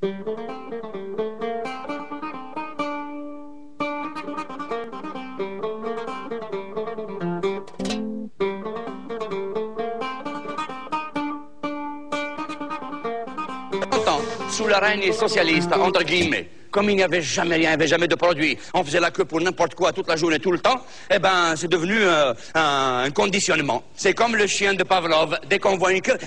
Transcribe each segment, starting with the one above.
Sous le règne socialiste, entre guillemets, comme il n'y avait jamais rien, il n'y avait jamais de produit, on faisait la queue pour n'importe quoi toute la journée, tout le temps, eh ben, c'est devenu un conditionnement. C'est comme le chien de Pavlov, dès qu'on voit une queue...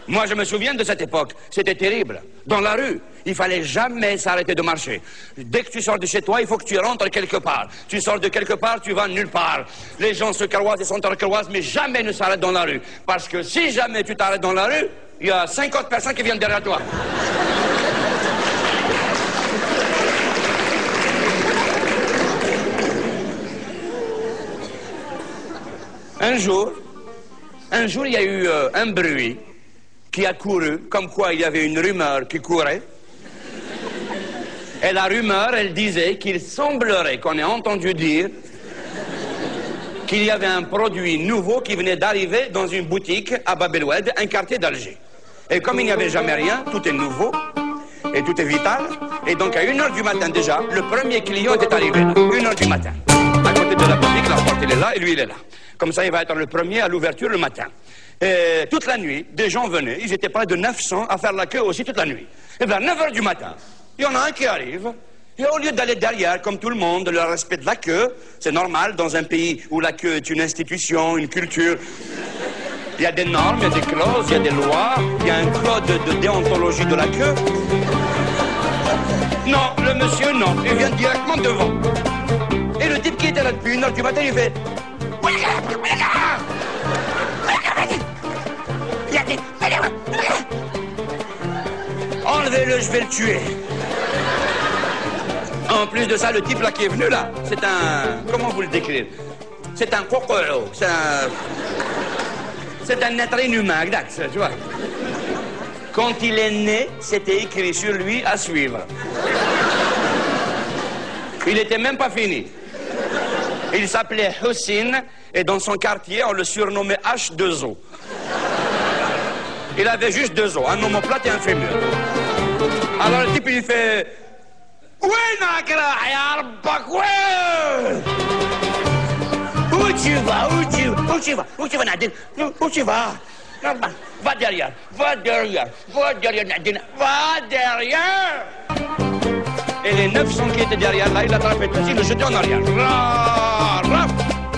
Moi, je me souviens de cette époque, c'était terrible. Dans la rue, il fallait jamais s'arrêter de marcher. Dès que tu sors de chez toi, il faut que tu rentres quelque part. Tu sors de quelque part, tu vas nulle part. Les gens se carroisent et s'entre-carroisent, mais jamais ne s'arrêtent dans la rue. Parce que si jamais tu t'arrêtes dans la rue, il y a 50 personnes qui viennent derrière toi. Un jour, il y a eu un bruit qui a couru, comme quoi il y avait une rumeur qui courait. Et la rumeur, elle disait qu'il semblerait qu'on ait entendu dire qu'il y avait un produit nouveau qui venait d'arriver dans une boutique à Bab el Oued, un quartier d'Alger. Et comme il n'y avait jamais rien, tout est nouveau et tout est vital. Et donc à 1h du matin déjà, le premier client était arrivé là, 1h du matin. À côté de la boutique, la porte elle est là et lui il est là. Comme ça il va être le premier à l'ouverture le matin. Et toute la nuit, des gens venaient, ils étaient près de 900 à faire la queue aussi toute la nuit. Et vers 9h du matin, il y en a un qui arrive. Et au lieu d'aller derrière, comme tout le monde, le respect de la queue, c'est normal dans un pays où la queue est une institution, une culture. Il y a des normes, il y a des clauses, il y a des lois, il y a un code de déontologie de la queue. Non, le monsieur, non, il vient directement devant. Et le type qui était là depuis 1h du matin, il fait... Enlevez-le, je vais le tuer. En plus de ça, le type là qui est venu là, c'est un... Comment vous le décrire? C'est un cocoro, c'est un être inhumain, tu vois. Quand il est né, c'était écrit sur lui à suivre. Il n'était même pas fini. Il s'appelait Hussein et dans son quartier, on le surnommait H2O. Il avait juste 2 os, un omoplate et un fémur. Alors le type il fait... وينك رايح يا ربك وين؟ Où tu vas? Nadine? Où tu vas? Va derrière, Nadine, va derrière. Et les 900 qui étaient derrière, là, il attrapait tous, il le jetait en arrière.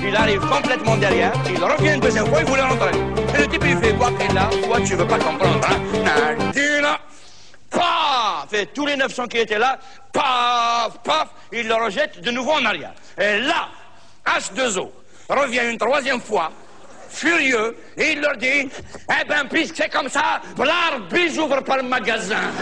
Il arrive complètement derrière, il revient une deuxième fois, il voulait rentrer. Et le type, il fait quoi? Et là, toi, tu veux pas comprendre, hein? Nadine, paf! Et tous les 900 qui étaient là, paf, paf, il le rejette de nouveau en arrière. Et là, H2O revient une troisième fois, furieux, et il leur dit, eh ben, puisque c'est comme ça, l'arbitre, j'ouvre pas le magasin.